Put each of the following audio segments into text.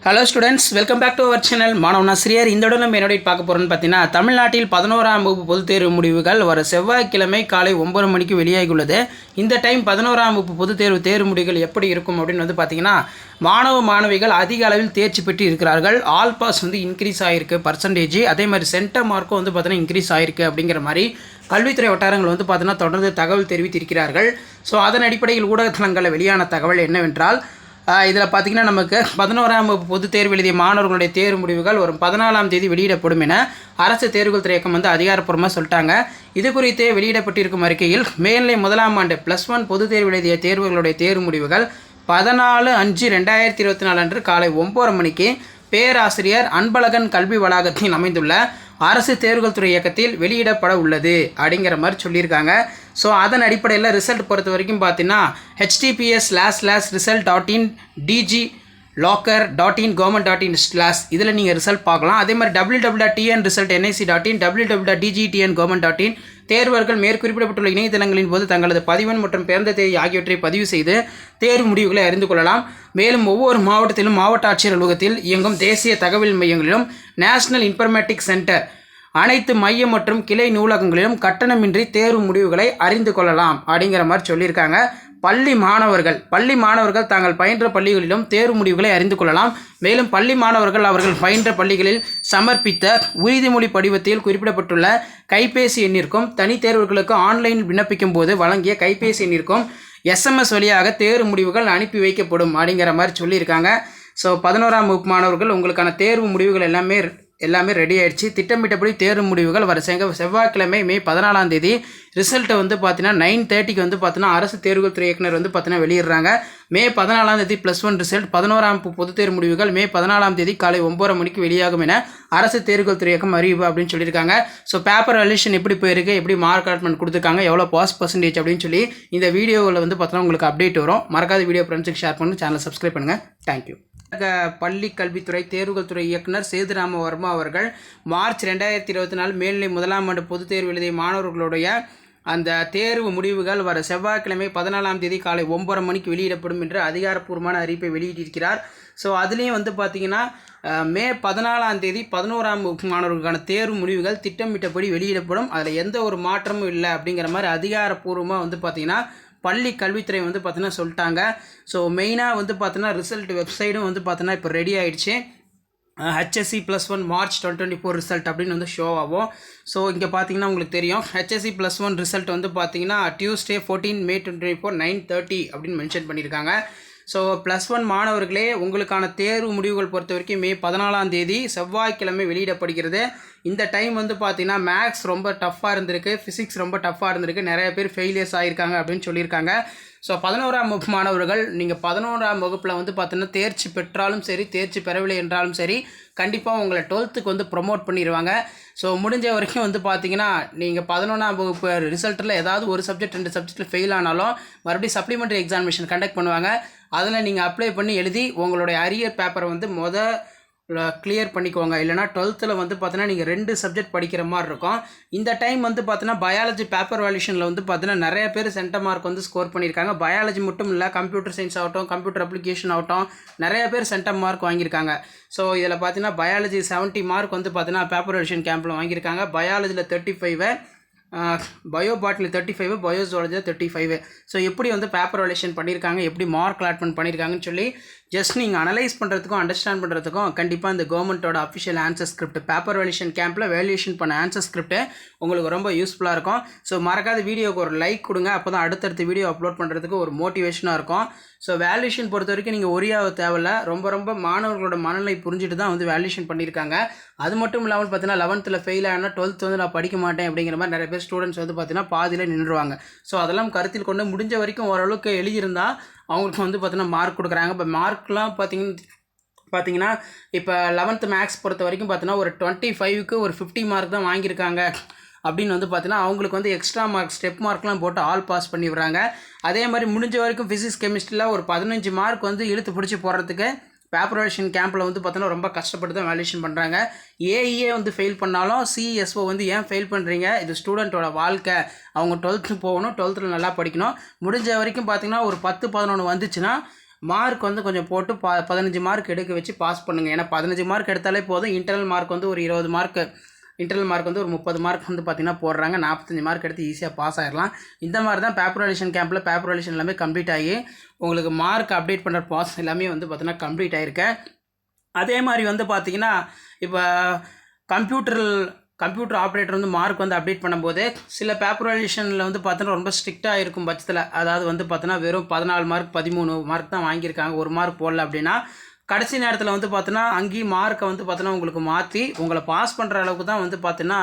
Hello students, welcome back to our channel. மாணவனாசிரியர். இந்த இடம் நம்ம என்னோட பார்க்க போகிறோன்னு பார்த்தீங்கன்னா, தமிழ்நாட்டில் 11ஆம் வகுப்பு பொதுத் தேர்வு முடிவுகள் வர செவ்வாய்க்கிழமை காலை 9 மணிக்கு வெளியாகியுள்ளது. இந்த டைம் 11ஆம் வகுப்பு பொதுத் தேர்வு முடிவுகள் எப்படி இருக்கும் அப்படின்னு வந்து பார்த்தீங்கன்னா, மாணவிகள் அதிக அளவில் தேர்ச்சி பெற்று இருக்கிறார்கள். ஆல் பாஸ் வந்து இன்க்ரீஸ் ஆகிருக்கு பர்சன்டேஜ். அதே மாதிரி சென்டம் மார்க்கும் வந்து பார்த்தீங்கன்னா இன்க்ரீஸ் ஆகிருக்கு அப்படிங்கிற மாதிரி கல்வித்துறை வட்டாரங்கள் வந்து பார்த்தீங்கன்னா தொடர்ந்து தகவல் தெரிவித்திருக்கிறார்கள். ஸோ அதன் அடிப்படையில் ஊடகத்தலங்களில் வெளியான தகவல் என்னவென்றால், இதில் பார்த்திங்கன்னா நமக்கு 11ஆம் வகுப்பு பொதுத் தேர்வு எழுதிய மாணவர்களுடைய தேர்வு முடிவுகள் வரும் 14ஆம் தேதி வெளியிடப்படும் என அரசு தேர்வுகள் துறை இயக்கம் வந்து அதிகாரப்பூர்வமாக சொல்லிட்டாங்க. இது குறித்தே வெளியிடப்பட்டிருக்கும் அறிக்கையில் மேல்நிலை முதலாம் ஆண்டு +1 பொதுத் தேர்வு எழுதிய தேர்வுகளுடைய தேர்வு முடிவுகள் 14/5/2024 அன்று காலை 9 மணிக்கு பேராசிரியர் அன்பழகன் கல்வி வளாகத்தில் அமைந்துள்ள அரசு தேர்வுகள் துறை இயக்கத்தில் வெளியிடப்பட உள்ளது அப்படிங்கிற மாதிரி சொல்லியிருக்காங்க. ஸோ அதன் அடிப்படையில் ரிசல்ட் பொறுத்த வரைக்கும் பார்த்தீங்கன்னா https://result.in dglocker.in government.in/ இதில் நீங்கள் ரிசல்ட் பார்க்கலாம். அதே மாதிரி www.tnresult.nic.in www.dgtn.government.in தேர்வர்கள் மேற்குறிப்பிடப்பட்டுள்ள இணையதளங்களின் போது தங்களது பதிவெண் மற்றும் பிறந்த தேதி ஆகியவற்றை பதிவு செய்து தேர்வு முடிவுகளை அறிந்து கொள்ளலாம். மேலும் ஒவ்வொரு மாவட்டத்திலும் மாவட்ட ஆட்சியர் அலுவலகத்தில் இயங்கும் தேசிய தகவல் மையங்களிலும் நேஷனல் இன்ஃபர்மேட்டிக்ஸ் சென்டர் அனைத்து மைய மற்றும் கிளை நூலகங்களிலும் கட்டணமின்றி தேர்வு முடிவுகளை அறிந்து கொள்ளலாம் அப்படிங்கிற மாதிரி சொல்லியிருக்காங்க. பள்ளி மாணவர்கள் தாங்கள் பயின்ற பள்ளிகளிலும் தேர்வு முடிவுகளை அறிந்து கொள்ளலாம். மேலும் பள்ளி மாணவர்கள் அவர்கள் பயின்ற பள்ளிகளில் சமர்ப்பித்த உறுதிமொழி படிவத்தில் குறிப்பிடப்பட்டுள்ள கைபேசி எண்ணிற்கும் தனித்தேர்வுகளுக்கு ஆன்லைனில் விண்ணப்பிக்கும் போது வழங்கிய கைபேசி எண்ணிற்கும் SMS வழியாக தேர்வு முடிவுகள் அனுப்பி வைக்கப்படும் அப்படிங்கிற மாதிரி சொல்லியிருக்காங்க. ஸோ 11ஆம் வகுப்பு மாணவர்கள் உங்களுக்கான தேர்வு முடிவுகள் எல்லாமே ரெடி ஆகிடுச்சு. திட்டமிட்டபடி தேர்வு முடிவுகள் வர செவ்வாய்க்கிழமை மே 14ஆம் தேதி ரிசல்ட்டை வந்து பார்த்தீங்கன்னா 9:30க்கு வந்து பார்த்தீங்கன்னா அரசு தேர்வுகள் துறை இயக்குனர் வந்து பார்த்தீங்கன்னா வெளியிடுறாங்க. மே 14ஆம் தேதி +1 ரிசல்ட் 11ஆம் பொதுத் தேர்வு முடிவுகள் மே 14ஆம் தேதி காலை 9 மணிக்கு வெளியாகும் என அரசு தேர்வுகள் துறை இயக்கம் அறிவிப்பு அப்படின்னு சொல்லியிருக்காங்க. ஸோ பேப்பர் வேல்யூஷன் எப்படி போயிருக்கு, எப்படி மார்க் அலாட்மெண்ட் கொடுத்துருக்காங்க, எவ்வளோ பாஸ் பர்சன்டேஜ் அப்படின்னு சொல்லி இந்த வீடியோவில் வந்து பார்த்தீங்கன்னா உங்களுக்கு அப்டேட் வரும். மறக்காத வீடியோ ஃப்ரெண்ட்ஸுக்கு ஷேர் பண்ணி சேனலை சப்ஸ்கிரைப் பண்ணுங்கள். தேங்க்யூ. பள்ளி கல்வித்துறை தேர்வுகள் துறை இயக்குனர் சேதுராமவர்மா அவர்கள் மார்ச் 2024 மேல்நிலை முதலாம் ஆண்டு பொதுத் தேர்வு எழுதிய மாணவர்களுடைய அந்த தேர்வு முடிவுகள் வர செவ்வாய்க்கிழமை 14ஆம் தேதி காலை 9 மணிக்கு வெளியிடப்படும் என்று அதிகாரப்பூர்வமான அறிவிப்பை வெளியிட்டிருக்கிறார். ஸோ அதுலேயும் வந்து பார்த்திங்கன்னா மே 14ஆம் தேதி 11ஆம் வகுப்பு மாணவர்களுக்கான தேர்வு முடிவுகள் திட்டமிட்டபடி வெளியிடப்படும். அதில் எந்த ஒரு மாற்றமும் இல்லை அப்படிங்கிற மாதிரி அதிகாரப்பூர்வமாக வந்து பார்த்திங்கன்னா பள்ளி கல்வித்துறை வந்து பார்த்தீங்கன்னா சொல்லிட்டாங்க. ஸோ மெயினாக வந்து பார்த்தீங்கன்னா ரிசல்ட் வெப்சைட்டும் வந்து பார்த்தீங்கன்னா இப்போ ரெடி ஆகிடுச்சு. HSC+1 மார்ச் 2024 ரிசல்ட் அப்படின்னு வந்து ஷோ ஆகும். ஸோ இங்கே பார்த்தீங்கன்னா உங்களுக்கு தெரியும் HSC+1 ரிசல்ட் வந்து பார்த்தீங்கன்னா டியூஸ்டே 14 மே 2024 9:30 அப்படின்னு மென்ஷன் பண்ணியிருக்காங்க. ஸோ +1 மாணவர்களே உங்களுக்கான தேர்வு முடிவுகள் பொறுத்த வரைக்கும் மே 14ஆம் தேதி செவ்வாய்க்கிழமை வெளியிடப்படுகிறது. இந்த டைம் வந்து பார்த்தீங்கன்னா மேக்ஸ் ரொம்ப டஃப்பாக இருந்திருக்கு, ஃபிசிக்ஸ் ரொம்ப டஃப்பாக இருந்திருக்கு, நிறைய பேர் ஃபெயிலியர்ஸ் ஆகியிருக்காங்க அப்படின்னு சொல்லியிருக்காங்க. ஸோ 11ஆம் வகுப்பு மாணவர்கள் நீங்கள் 11ஆம் வகுப்பில் வந்து பார்த்தீங்கன்னா தேர்ச்சி பெற்றாலும் சரி, தேர்ச்சி பெறவில்லை என்றாலும் சரி, கண்டிப்பாக உங்களை 12th வந்து ப்ரொமோட் பண்ணிடுவாங்க. ஸோ முடிஞ்ச வரைக்கும் வந்து பார்த்தீங்கன்னா நீங்கள் 11ஆம் வகுப்பு ரிசல்ட்டில் ஏதாவது ஒரு சப்ஜெக்ட் 2 சப்ஜெக்டில் ஃபெயில் ஆனாலும் மறுபடியும் சப்ளிமெண்ட்ரி எக்ஸாமினேஷன் கண்டக்ட் பண்ணுவாங்க. அதில் நீங்கள் அப்ளை பண்ணி எழுதி உங்களுடைய அரியர் பேப்பரை வந்து கிளியர் பண்ணிக்கோங்க. இல்லைனா 12th வந்து பார்த்தீங்கன்னா நீங்கள் 2 சப்ஜெக்ட் படிக்கிற மாதிரி இருக்கும். இந்த டைம் வந்து பார்த்தீங்கன்னா பயாலஜி பேப்பர் வேல்யூஷனில் வந்து பார்த்தீங்கன்னா நிறைய பேர் சென்டம் மார்க் வந்து ஸ்கோர் பண்ணியிருக்காங்க. பயாலஜி மட்டும் இல்லை, கம்ப்யூட்டர் சயின்ஸ் ஆகட்டும், கம்ப்யூட்டர் அப்ளிகேஷன் ஆகட்டும், நிறைய பேர் சென்டம் மார்க் வாங்கியிருக்காங்க. ஸோ இதில் பார்த்தீங்கன்னா பயாலஜி 70 மார்க் வந்து பார்த்தீங்கன்னா பேப்பர் வேல்யூஷன் கேம்பில் வாங்கியிருக்காங்க. பயாலஜியில் 35, பயோ பாட்னி 35, பயோஜுவாலஜியில் 35. ஸோ எப்படி வந்து பேப்பர் வேல்யூஷன் பண்ணியிருக்காங்க, எப்படி மார்க் அலாட்மெண்ட் பண்ணியிருக்காங்கன்னு சொல்லி ஜஸ்ட் நீங்கள் அனலைஸ் பண்ணுறதுக்கும் அண்டர்ஸ்டாண்ட் பண்ணுறதுக்கும் கண்டிப்பாக இந்த கவர்மெண்ட்டோட official answer script paper valuation கேம்பில் வேல்யூஷன் பண்ண ஆன்சர் ஸ்கிரிப்ட்டு உங்களுக்கு ரொம்ப யூஸ்ஃபுல்லாக இருக்கும். ஸோ மறக்காத வீடியோக்கு ஒரு லைக் கொடுங்க. அப்போ தான் அடுத்தடுத்த வீடியோ அப்லோட் பண்ணுறதுக்கு ஒரு மோட்டிவேஷனாக இருக்கும். ஸோ வேல்யூஷன் பொறுத்த வரைக்கும் நீங்கள் ஒரியாக தேவையில்ல, ரொம்ப மாணவர்களோட மனநிலை புரிஞ்சுட்டு தான் வந்து வேல்யூஷன் பண்ணியிருக்காங்க. அது மட்டும் இல்லாமல் பார்த்தீங்கன்னா 11th ஃபெயில் ஆனால் 12th வந்து நான் படிக்க மாட்டேன் அப்படிங்கிற மாதிரி நிறைய பேர் ஸ்டூடெண்ட்ஸ் வந்து பார்த்தீங்கன்னா பாதியில் நின்றுவாங்க. ஸோ அதெல்லாம் கருத்தில் கொண்டு முடிஞ்ச வரைக்கும் ஓரளவுக்கு எழுதியிருந்தால் அவங்களுக்கு வந்து பார்த்தீங்கன்னா மார்க் கொடுக்குறாங்க. இப்போ மார்க்லாம் பார்த்தீங்கன்னா இப்போ 11th மேக்ஸ் பொறுத்த வரைக்கும் பார்த்தீங்கன்னா ஒரு 25க்கு ஒரு 50 மார்க் தான் வாங்கியிருக்காங்க அப்படின்னு வந்து பார்த்தீங்கன்னா அவங்களுக்கு வந்து எக்ஸ்ட்ரா மார்க் ஸ்டெப் மார்க்லாம் போட்டு ஆல் பாஸ் பண்ணி விடுறாங்க. அதே மாதிரி முடிஞ்ச வரைக்கும் ஃபிசிக்ஸ் கெமிஸ்ட்ரியில் ஒரு 15 மார்க் வந்து இழுத்து பிடிச்சி போடுறதுக்கு பேப்பர் வேல்யூஷன் கேம்பில் வந்து பார்த்தீங்கன்னா ரொம்ப கஷ்டப்பட்டு தான் வேல்யூஷன் பண்ணுறாங்க. ஏஇஏ வந்து ஃபெயில் பண்ணாலும் சிஎஸ்ஓ வந்து ஏன் ஃபெயில் பண்ணுறீங்க, இது ஸ்டூடெண்ட்டோட வாழ்க்கை, அவங்க 12th போகணும், 12th நல்லா படிக்கணும். முடிஞ்ச வரைக்கும் பார்த்தீங்கன்னா ஒரு 10-11 வந்துச்சுன்னா மார்க் வந்து கொஞ்சம் போட்டு 15 மார்க் எடுக்க வச்சு பாஸ் பண்ணுங்கள். ஏன்னா 15 மார்க் எடுத்தாலே போதும். இன்டர்னல் மார்க் வந்து ஒரு 20 மார்க், இன்டர்னல் மார்க் வந்து ஒரு 30 மார்க் வந்து பார்த்திங்கன்னா போடுறாங்க. 45 மார்க் எடுத்து ஈஸியாக பாஸ் ஆகிடலாம். இந்த மாதிரி தான் பேப்பர் வேல்யூஷன் கேம்பில் பேப்பர் வேல்யூஷன் எல்லாமே கம்ப்ளீட் ஆகி உங்களுக்கு மார்க் அப்டேட் பண்ணுற ப்ராசஸ் எல்லாமே வந்து பார்த்திங்கன்னா கம்ப்ளீட் ஆகிருக்கு. அதே மாதிரி வந்து பார்த்திங்கன்னா இப்போ கம்ப்யூட்டர் ஆப்ரேட்டர் வந்து மார்க் வந்து அப்டேட் பண்ணும்போது சில பேப்பர் வேல்யூஷனில் வந்து பார்த்தோன்னா ரொம்ப ஸ்ட்ரிக்டாக இருக்கும் பட்சத்தில், அதாவது வந்து பார்த்தோன்னா வெறும் 14 மார்க் 13 மார்க் தான் வாங்கியிருக்காங்க, ஒரு மார்க் போடல அப்படின்னா கடைசி நேரத்தில் வந்து பார்த்தோன்னா அங்கேயும் மார்க்கை வந்து பார்த்தோன்னா உங்களுக்கு மாற்றி உங்களை பாஸ் பண்ணுற அளவுக்கு தான் வந்து பார்த்தோன்னா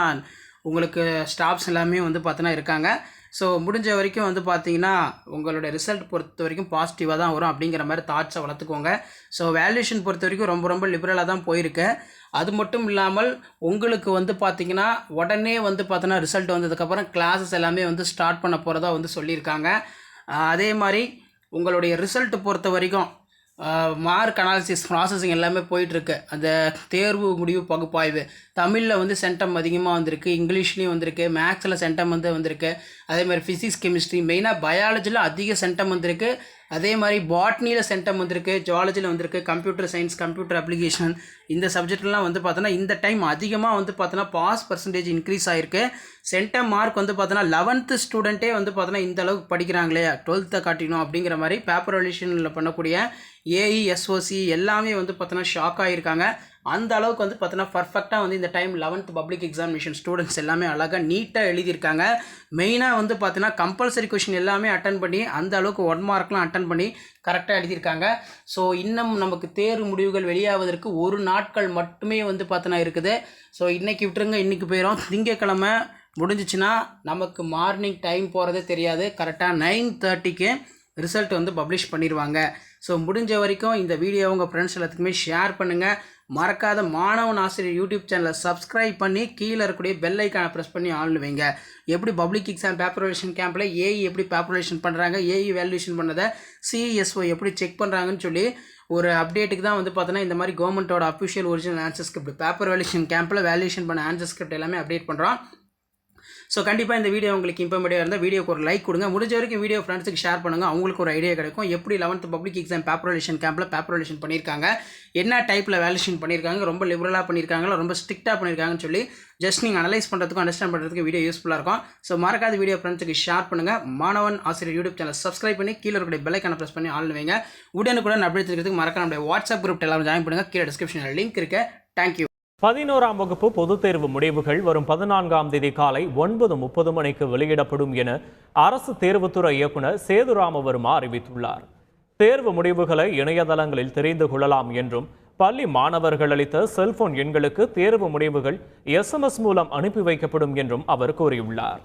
உங்களுக்கு ஸ்டாஃப்ஸ் எல்லாமே வந்து பார்த்தோன்னா இருக்காங்க. ஸோ முடிஞ்ச வரைக்கும் வந்து பார்த்தீங்கன்னா உங்களோட ரிசல்ட் பொறுத்த வரைக்கும் பாசிட்டிவாக தான் வரும் அப்படிங்கிற மாதிரி தாட்ஸை வளர்த்துக்கோங்க. ஸோ வேல்யூஷன் பொறுத்த வரைக்கும் ரொம்ப லிபரலாக தான் போயிருக்கு. அது மட்டும் இல்லாமல் உங்களுக்கு வந்து பார்த்திங்கன்னா உடனே வந்து பார்த்தோன்னா ரிசல்ட் வந்ததுக்கப்புறம் கிளாஸஸ் எல்லாமே வந்து ஸ்டார்ட் பண்ண போகிறதா வந்து சொல்லியிருக்காங்க. அதே மாதிரி உங்களுடைய ரிசல்ட் பொறுத்த வரைக்கும் மார்க் அனாலிசிஸ் ப்ராசஸிங் எல்லாமே போயிட்டுருக்கு. அந்த தேர்வு முடிவு பகுப்பாய்வு தமிழில் வந்து சென்டம் அதிகமாக வந்திருக்கு, இங்கிலீஷ்லேயும் வந்திருக்கு, மேக்ஸில் சென்டம் வந்திருக்கு. அதே மாதிரி ஃபிசிக்ஸ் கெமிஸ்ட்ரி மெயினாக பயாலஜியில் அதிக சென்டம் வந்திருக்கு. அதே மாதிரி பாட்னியில் சென்டம் வந்திருக்கு, ஜுவாலஜியில் வந்திருக்கு, கம்ப்யூட்டர் சயின்ஸ், கம்ப்யூட்டர் அப்ளிகேஷன் இந்த சப்ஜெக்ட்லாம் வந்து பார்த்தோன்னா இந்த டைம் அதிகமாக வந்து பார்த்தோன்னா பாஸ் பர்சன்டேஜ் இன்க்ரீஸ் ஆகிருக்கு. சென்டம் மார்க் வந்து பார்த்தோன்னா 11th ஸ்டூடெண்ட்டே வந்து பார்த்தோன்னா இந்த அளவுக்கு படிக்கிறாங்களே 12th காட்டினோம் அப்படிங்கிற மாதிரி பேப்பர் வேல்யூஷனில் பண்ணக்கூடிய ஏஇ எஸ்ஓசி எல்லாமே வந்து பார்த்தோன்னா ஷாக் ஆகியிருக்காங்க. அந்த அளவுக்கு வந்து பார்த்தோன்னா பர்ஃபெக்டாக வந்து இந்த time 11th public examination students எல்லாமே அழகாக நீட்டாக எழுதியிருக்காங்க. மெயினாக வந்து பார்த்தீங்கன்னா கம்பல்சரி கொஷின் எல்லாமே அட்டன் பண்ணி அந்த அளவுக்கு 1 மார்க்லாம் அட்டன் பண்ணி கரெக்டாக எழுதியிருக்காங்க. ஸோ இன்னும் நமக்கு தேர்வு முடிவுகள் வெளியாவதற்கு ஒரு நாட்கள் மட்டுமே வந்து பார்த்தோன்னா இருக்குது. ஸோ இன்றைக்கி விட்டுருங்க, இன்றைக்கி போயிடும். திங்கக்கிழமை முடிஞ்சிச்சுன்னா நமக்கு மார்னிங் டைம் போகிறதே தெரியாது. கரெக்டாக 9:30க்கு ரிசல்ட் வந்து பப்ளிஷ் பண்ணிடுவாங்க. ஸோ முடிஞ்ச வரைக்கும் இந்த வீடியோ உங்கள் ஃப்ரெண்ட்ஸ் எல்லாத்துக்குமே ஷேர் பண்ணுங்கள். மறக்காத மாணவன் ஆசிரியர் யூடியூப் சேனலை சப்ஸ்கிரைப் பண்ணி கீழே இருக்கக்கூடிய பெல் ஐக்கானை ப்ரெஸ் பண்ணி ஆள்னு வைங்க. எப்படி பப்ளிக் எக்ஸாம் பேப்பர் வேல்யூஷன் கேம்பில் ஏஇ எப்படி பேப்பர் வேல்யூஷன் பண்ணுறாங்க, ஏஇ வேல்யூஷன் பண்ணதை சிஎஸ்ஓ எப்படி செக் பண்ணுறாங்கன்னு சொல்லி ஒரு அப்டேட்டுக்கு தான் வந்து பார்த்தோன்னா இந்த மாதிரி கவர்மெண்ட்டோட official original answer script paper valuation கேம்பில் வேல்யூஷன் பண்ண ஆன்சர் ஸ்கிரிப்ட் எல்லாமே அப்டேட் பண்ணுறோம். ஸோ கண்டிப்பாக இந்த வீடியோ உங்களுக்கு இன்ஃபர்மேட்டிவாக இருந்தால் வீடியோக்கு ஒரு லைக் கொடுங்க. முடிஞ்ச வரைக்கும் வீடியோ ஃப்ரெண்ட்ஸுக்கு ஷேர் பண்ணுங்கள், அவங்களுக்கு ஒரு ஐடியா கிடைக்கும். எப்படி 11th public exam paper valuation கேம்பில் பேப்பர் வேல்யூஷன் பண்ணியிருக்காங்க, என்ன டைப்பில் வேல்யூஷன் பண்ணியிருக்காங்க, ரொம்ப லிபரலாக பண்ணியிருக்காங்களா, ரொம்ப ஸ்ட்ரிக்டாக பண்ணியிருக்காங்கன்னு சொல்லி ஜஸ்ட் நீங்கள் அனலைஸ் பண்ணுறதுக்கும் அண்டர்ஸ்டாண்ட் பண்ணுறதுக்கு வீடியோ யூஸ்ஃபுல்லாக இருக்கும். ஸோ மறக்காத வீடியோ ஃப்ரெண்ட்ஸுக்கு ஷேர் பண்ணுங்கள். மாணவன் ஆசிரியர் யூடியூப் சேனல் சப்ஸ்கிரைப் பண்ணி கீழே இருக்கக்கூடிய பெல் ஐக்கானை ப்ரெஸ் பண்ணி ஆள் வைங்க. உடனுக்குடன் அப்டேட் இருக்கிறதுக்கு மறக்காம நம்முடைய வாட்ஸ்அப் குரூப் எல்லாரும் ஜாயின் பண்ணுங்கள். கீழே டிஸ்கிரிப்ஷனில் லிங்க் இருக்கு. தேங்க்யூ. 11ஆம் வகுப்பு பொதுத் தேர்வு முடிவுகள் வரும் 14ஆம் தேதி காலை 9:30 மணிக்கு வெளியிடப்படும் என அரசு தேர்வுத்துறை இயக்குநர் சேதுராமவர்மா அறிவித்துள்ளார். தேர்வு முடிவுகளை இணையதளங்களில் தெரிந்து கொள்ளலாம் என்றும் பள்ளி மாணவர்கள் அளித்த செல்போன் எண்களுக்கு தேர்வு முடிவுகள் SMS மூலம் அனுப்பி வைக்கப்படும் என்றும் அவர் கூறியுள்ளார்.